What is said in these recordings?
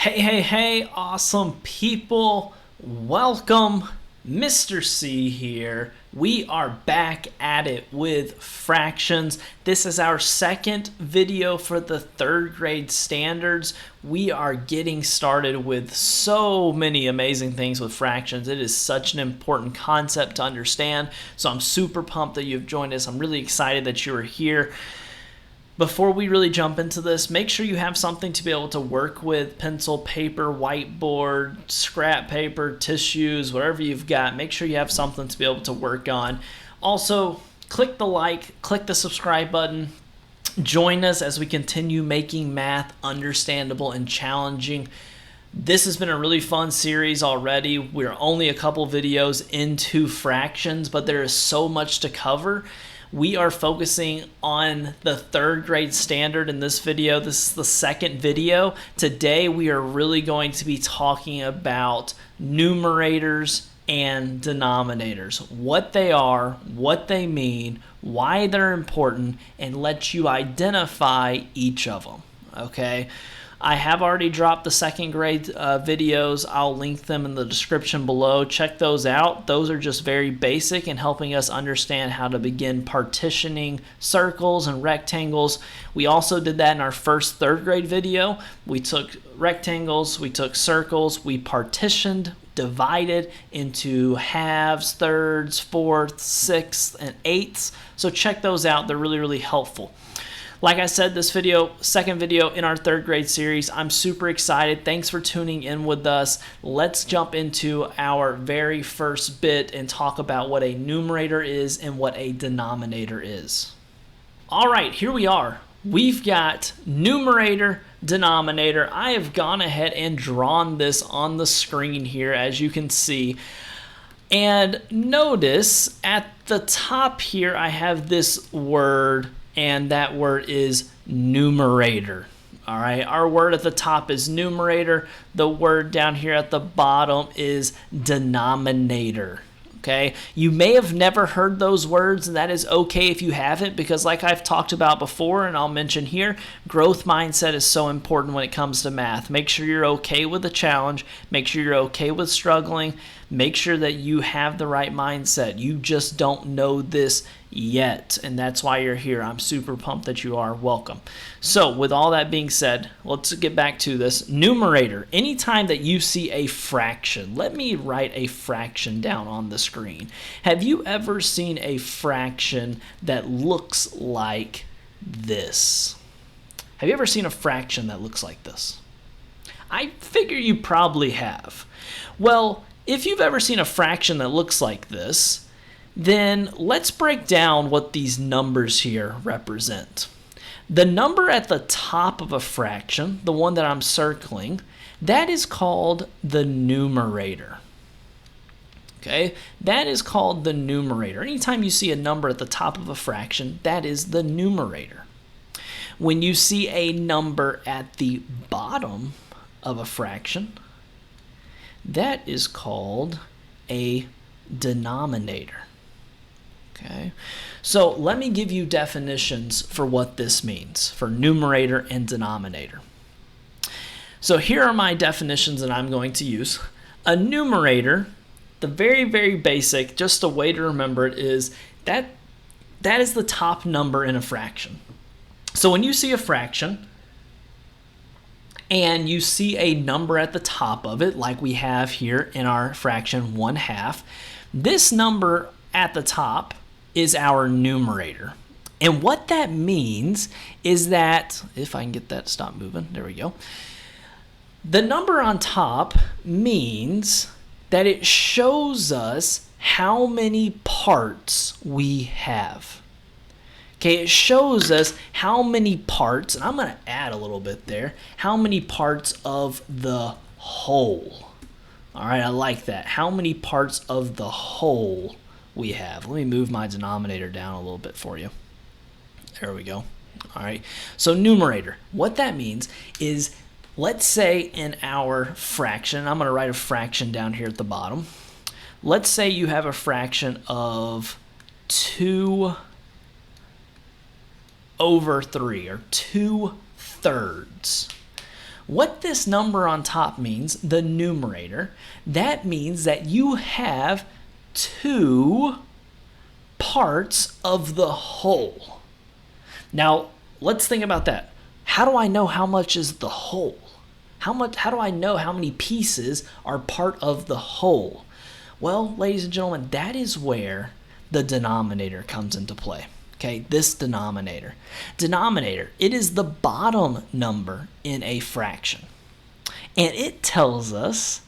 Hey, awesome people. Welcome. Mr. C here. We are back at it with fractions. This is our second video for the third grade standards. We are getting started with so many amazing things with fractions. It is such an important concept to understand. So I'm super pumped that you've joined us. I'm really excited that you are here. Before we really jump into this, make sure you have something to be able to work with: pencil, paper, whiteboard, scrap paper, tissues, whatever you've got. Make sure you have something to be able to work on. Also, click the like, click the subscribe button. Join us as we continue making math understandable and challenging. This has been a really fun series already. We're only a couple videos into fractions, but there is so much to cover. We are focusing on the third grade standard in this video. This is the second video. Today we are really going to be talking about numerators and denominators, what they are, what they mean, why they're important, and let you identify each of them, okay? I have already dropped the second grade videos. I'll link them in the description below. Check those out. Those are just very basic and helping us understand how to begin partitioning circles and rectangles. We also did that in our first third grade video. We took rectangles, we took circles, we partitioned, divided into halves, thirds, fourths, sixths, and eighths. So check those out. They're really, really helpful. Like I said, this video, second video in our third grade series. I'm super excited. Thanks for tuning in with us. Let's jump into our very first bit and talk about what a numerator is and what a denominator is. All right, here we are. We've got numerator, denominator. I have gone ahead and drawn this on the screen here, as you can see. And notice at the top here, I have this word, and that word is numerator. All right, our word at the top is numerator. The word down here at the bottom is denominator. Okay, you may have never heard those words, and that is okay if you haven't, because like I've talked about before, and I'll mention here, growth mindset is so important when it comes to math. Make sure you're okay with the challenge. Make sure you're okay with struggling. Make sure that you have the right mindset. You just don't know this yet, and that's why you're here. I'm super pumped that you are. Welcome. So with all that being said, let's get back to this. Numerator. Anytime that you see a fraction, let me write a fraction down on the screen. Have you ever seen a fraction that looks like this? Have you ever seen a fraction that looks like this? I figure you probably have. Well, if you've ever seen a fraction that looks like this, then let's break down what these numbers here represent. The number at the top of a fraction, the one that I'm circling, that is called the numerator. Okay, that is called the numerator. Anytime you see a number at the top of a fraction, that is the numerator. When you see a number at the bottom of a fraction, that is called a denominator. Okay, so let me give you definitions for what this means for numerator and denominator. So here are my definitions that I'm going to use. A numerator, the very basic, just a way to remember it is that is the top number in a fraction. So when you see a fraction and you see a number at the top of it, like we have here in our fraction 1/2, this number at the top is our numerator. And what that means is that, if I can get that to stop moving, there we go. The number on top means that it shows us how many parts we have. Okay, it shows us how many parts, and I'm going to add a little bit there, how many parts of the whole. All right, I like that. How many parts of the whole we have. Let me move my denominator down a little bit for you. There we go. All right, so numerator. What that means is, let's say in our fraction, I'm going to write a fraction down here at the bottom. Let's say you have a fraction of 2/3, or 2/3. What this number on top means, the numerator, that means that you have two parts of the whole. Now, let's think about that. How do I know how much is the whole? How do I know how many pieces are part of the whole? Well, ladies and gentlemen, that is where the denominator comes into play. Okay, this denominator. Denominator, it is the bottom number in a fraction. And it tells us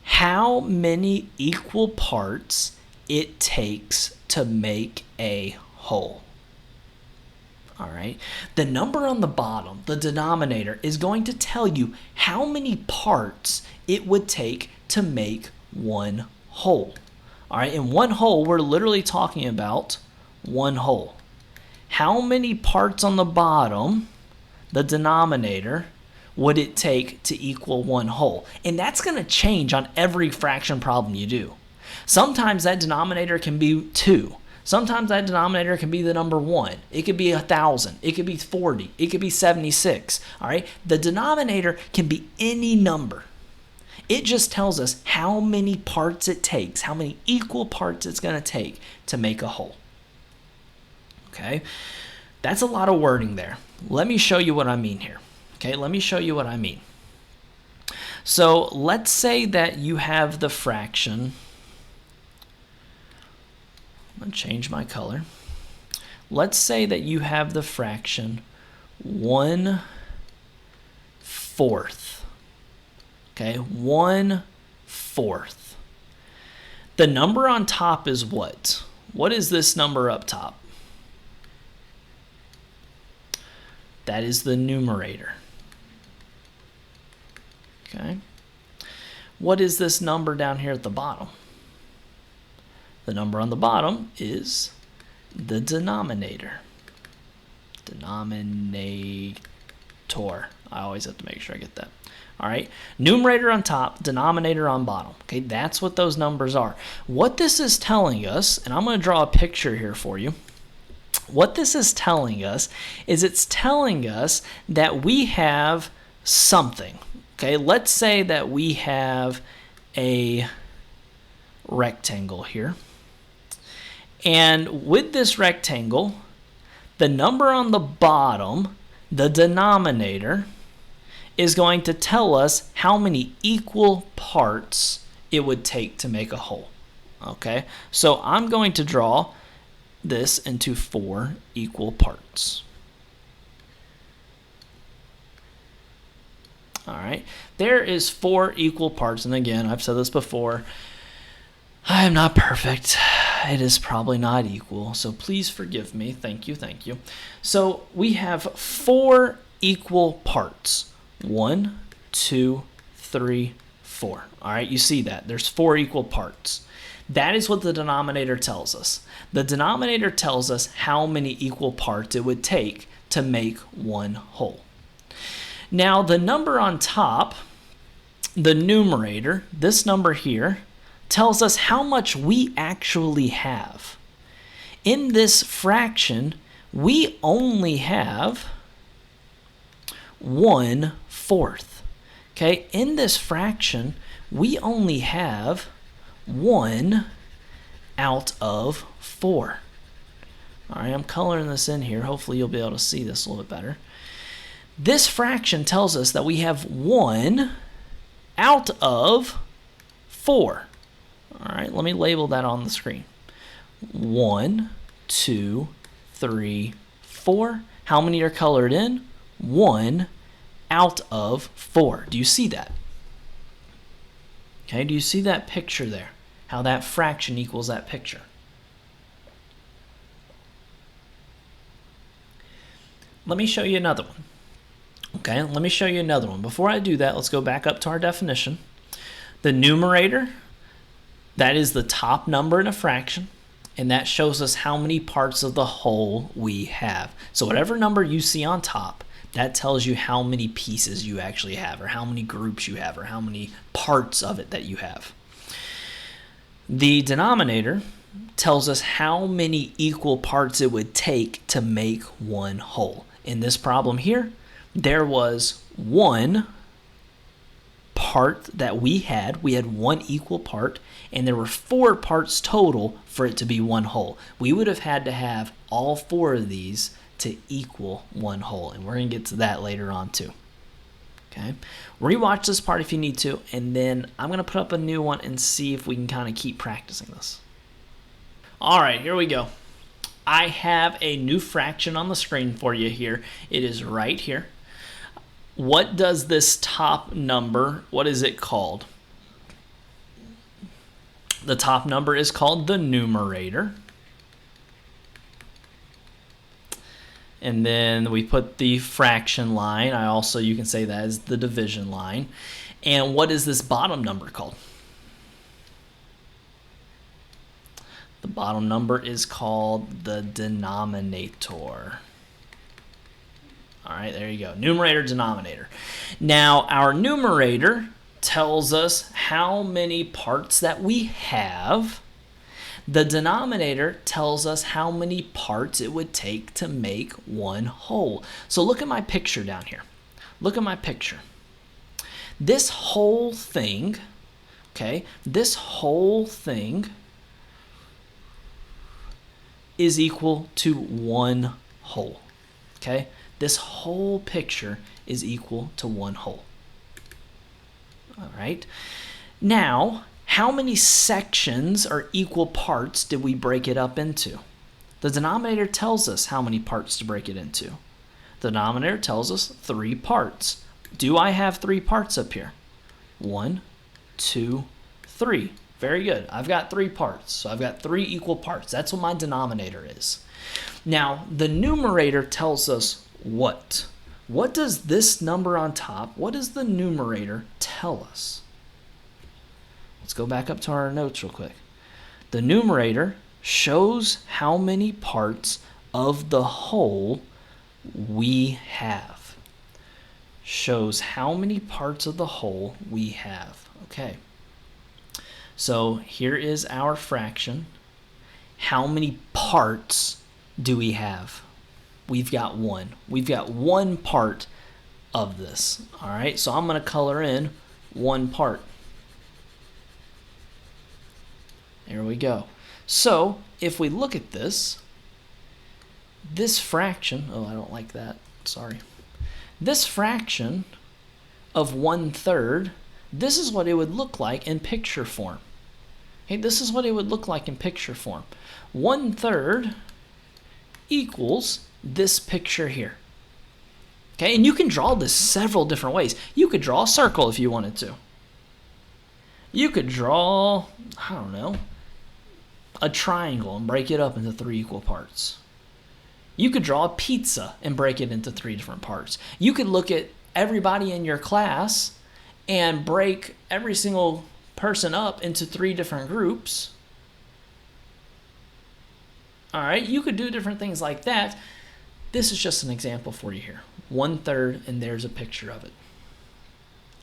how many equal parts it takes to make a whole. All right, the number on the bottom, the denominator, is going to tell you how many parts it would take to make one whole. All right, in one whole, we're literally talking about one whole. How many parts on the bottom, the denominator, would it take to equal one whole? And that's going to change on every fraction problem you do. Sometimes that denominator can be 2. Sometimes that denominator can be the number 1. It could be 1,000. It could be 40. It could be 76. All right, the denominator can be any number. It just tells us how many parts it takes, how many equal parts it's going to take to make a whole. Okay, that's a lot of wording there. Let me show you what I mean here. Okay, let me show you what I mean. So let's say that you have the fraction. I'm going to change my color. Let's say that you have the fraction 1/4. Okay, 1/4. The number on top is what? What is this number up top? That is the numerator. Okay. What is this number down here at the bottom? The number on the bottom is the denominator. Denominator. I always have to make sure I get that. All right. Numerator on top, denominator on bottom. Okay, that's what those numbers are. What this is telling us, and I'm going to draw a picture here for you. What this is telling us is it's telling us that we have something. Okay, let's say that we have a rectangle here. And with this rectangle, the number on the bottom, the denominator, is going to tell us how many equal parts it would take to make a whole. Okay, so I'm going to draw this into 4 equal parts. All right, there is 4 equal parts, and again, I've said this before, I am not perfect. It is probably not equal, so please forgive me. Thank you, thank you. So we have 4 equal parts. 1, 2, 3, 4. All right, you see that. There's 4 equal parts. That is what the denominator tells us. The denominator tells us how many equal parts it would take to make one whole. Now, the number on top, the numerator, this number here, tells us how much we actually have. In this fraction, we only have 1/4. Okay, in this fraction, we only have 1 out of 4. All right, I'm coloring this in here. Hopefully you'll be able to see this a little bit better. This fraction tells us that we have 1 out of 4. All right, let me label that on the screen. 1, 2, 3, 4. How many are colored in? 1 out of 4. Do you see that? Okay, do you see that picture there? How that fraction equals that picture? Let me show you another one. Okay, let me show you another one. Before I do that, let's go back up to our definition. The numerator, that is the top number in a fraction, and that shows us how many parts of the whole we have. So whatever number you see on top, that tells you how many pieces you actually have, or how many groups you have, or how many parts of it that you have. The denominator tells us how many equal parts it would take to make one whole. In this problem here, there was 1 part that we had one equal part, and there were 4 parts total for it to be one whole. We would have had to have all 4 of these to equal one whole, and we're going to get to that later on too. Okay, rewatch this part if you need to, and then I'm going to put up a new one and see if we can kind of keep practicing this. All right, here we go. I have a new fraction on the screen for you here. It is right here. What does this top number, what is it called? The top number is called the numerator. And then we put the fraction line. You can say that is the division line. And what is this bottom number called? The bottom number is called the denominator. All right, there you go. Numerator, denominator. Now, our numerator tells us how many parts that we have. The denominator tells us how many parts it would take to make one whole. So look at my picture down here. Look at my picture. This whole thing, okay, this whole thing is equal to one whole, okay? This whole picture is equal to one whole. All right. Now, how many sections or equal parts did we break it up into? The denominator tells us how many parts to break it into. The denominator tells us 3 parts. Do I have 3 parts up here? 1, 2, 3. Very good. I've got 3 parts. So I've got 3 equal parts. That's what my denominator is. Now, the numerator tells us what? What does this number on top, what does the numerator tell us? Let's go back up to our notes real quick. The numerator shows how many parts of the whole we have. Shows how many parts of the whole we have. Okay. So here is our fraction. How many parts do we have? We've got 1. We've got 1 part of this. All right, so I'm going to color in 1 part. There we go. So if we look at this fraction, oh, I don't like that, sorry. This fraction of 1/3, this is what it would look like in picture form. Okay, this is what it would look like in picture form. 1/3 equals this picture here. Okay, and you can draw this several different ways. You could draw a circle if you wanted to. You could draw, I don't know, a triangle and break it up into 3 equal parts. You could draw a pizza and break it into 3 different parts. You could look at everybody in your class and break every single person up into 3 different groups. All right, you could do different things like that. This is just an example for you here. 1/3, and there's a picture of it.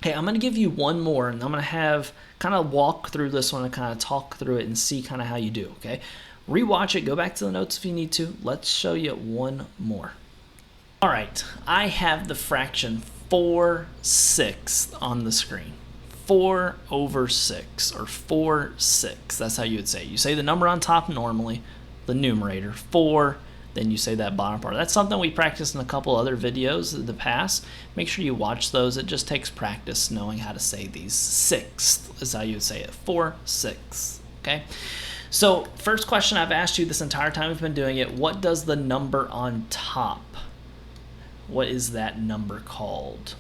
Okay, I'm going to give you one more, and I'm going to have kind of walk through this one and kind of talk through it and see kind of how you do, okay? Rewatch it, go back to the notes if you need to. Let's show you one more. All right, I have the fraction 4/6 on the screen. 4/6, or 4/6. That's how you would say it. You say the number on top normally, the numerator, 4, then you say that bottom part. That's something we practiced in a couple other videos in the past. Make sure you watch those. It just takes practice knowing how to say these. 6th is how you would say it. 4/6. Okay? So first question I've asked you this entire time we've been doing it, what does the number on top, what is that number called?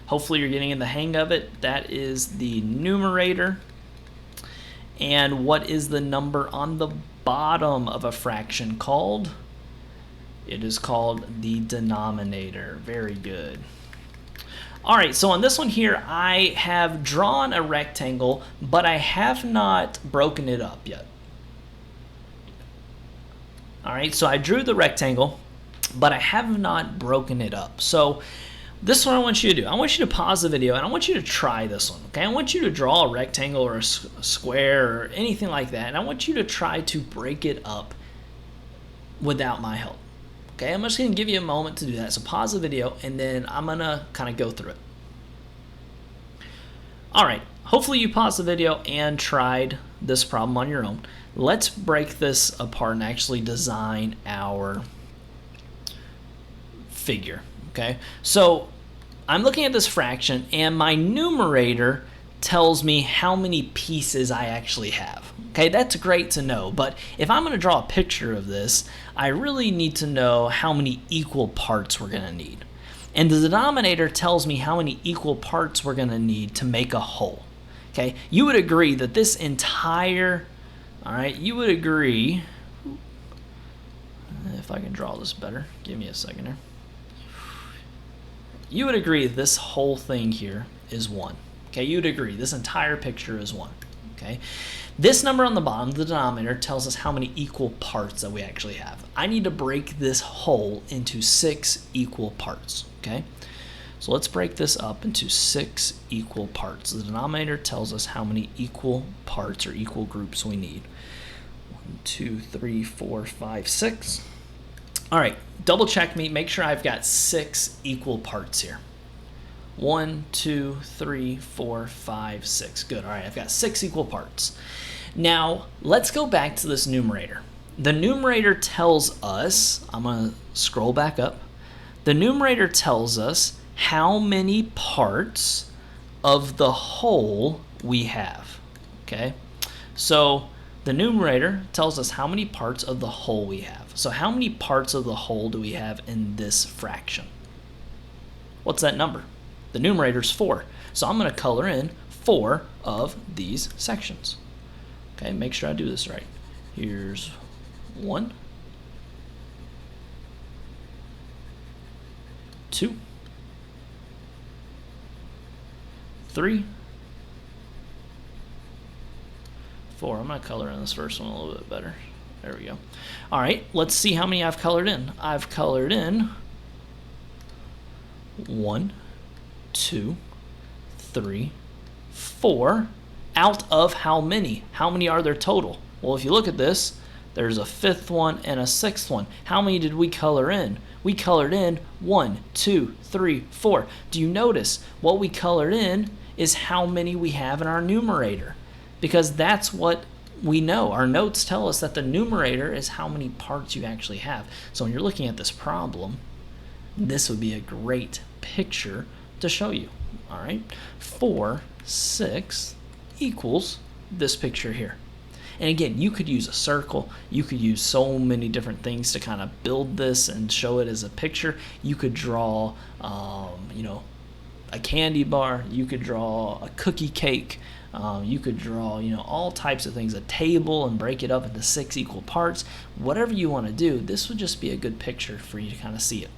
Hopefully you're getting in the hang of it. That is the numerator. And what is the number on the bottom of a fraction called? It is called the denominator. Very good. All right, so on this one here, I have drawn a rectangle, but I have not broken it up yet. All right, so I drew the rectangle, but I have not broken it up. So this is what I want you to do. I want you to pause the video, and I want you to try this one, okay? I want you to draw a rectangle or a square or anything like that, and I want you to try to break it up without my help. Okay, I'm just going to give you a moment to do that. So pause the video, and then I'm going to kind of go through it. All right, hopefully you paused the video and tried this problem on your own. Let's break this apart and actually design our figure, okay? So I'm looking at this fraction and my numerator tells me how many pieces I actually have. Okay, that's great to know, but if I'm going to draw a picture of this, I really need to know how many equal parts we're going to need. And the denominator tells me how many equal parts we're going to need to make a whole. Okay, you would agree that this entire, all right, you would agree, if I can draw this better, give me a second here. You would agree that this whole thing here is 1. Okay, you'd agree this entire picture is 1. Okay, this number on the bottom, the denominator, tells us how many equal parts that we actually have. I need to break this whole into 6 equal parts. Okay, so let's break this up into 6 equal parts. The denominator tells us how many equal parts or equal groups we need. 1, 2, 3, 4, 5, 6. All right, double check me, make sure I've got 6 equal parts here. 1, 2, 3, 4, 5, 6. Good. All right, I've got 6 equal parts. Now, let's go back to this numerator. The numerator tells us, I'm going to scroll back up. The numerator tells us how many parts of the whole we have. Okay? So, the numerator tells us how many parts of the whole we have. So, how many parts of the whole do we have in this fraction? What's that number? The numerator is 4. So I'm going to color in 4 of these sections. Okay, make sure I do this right. Here's 1, 2, 3, 4. I'm going to color in this first one a little bit better. There we go. All right, let's see how many I've colored in. I've colored in 1, 2, 3, 4, out of how many? How many are there total? Well, if you look at this, there's a 5th one and a 6th one. How many did we color in? We colored in 1, 2, 3, 4. Do you notice what we colored in is how many we have in our numerator? Because that's what we know. Our notes tell us that the numerator is how many parts you actually have. So when you're looking at this problem, this would be a great picture to show you. All right, 4, 6 equals this picture here. And again, you could use a circle. You could use so many different things to kind of build this and show it as a picture. You could draw, you know, a candy bar. You could draw a cookie cake. You could draw, you know, all types of things, a table, and break it up into 6 equal parts. Whatever you want to do, this would just be a good picture for you to kind of see it.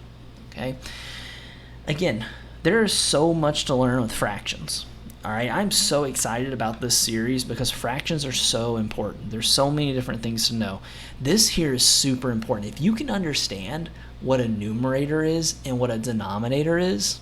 Okay. Again, there is so much to learn with fractions. All right, I'm so excited about this series because fractions are so important. There's so many different things to know. This here is super important. If you can understand what a numerator is and what a denominator is,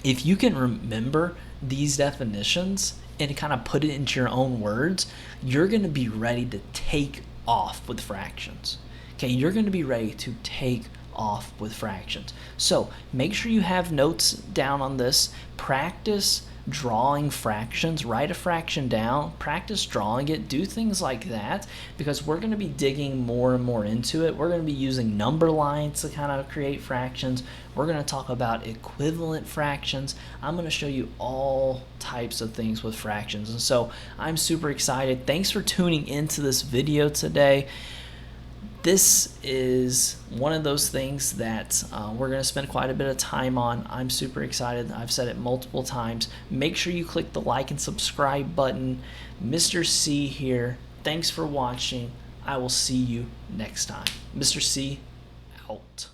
if you can remember these definitions and kind of put it into your own words, you're going to be ready to take off with fractions. Okay, you're going to be ready to take off with fractions. So make sure you have notes down on this. Practice drawing fractions. Write a fraction down. Practice drawing it. Do things like that because we're going to be digging more and more into it. We're going to be using number lines to kind of create fractions. We're going to talk about equivalent fractions. I'm going to show you all types of things with fractions. And so I'm super excited. Thanks for tuning into this video today. This is one of those things that we're going to spend quite a bit of time on. I'm super excited. I've said it multiple times. Make sure you click the like and subscribe button. Mr. C here. Thanks for watching. I will see you next time. Mr. C out.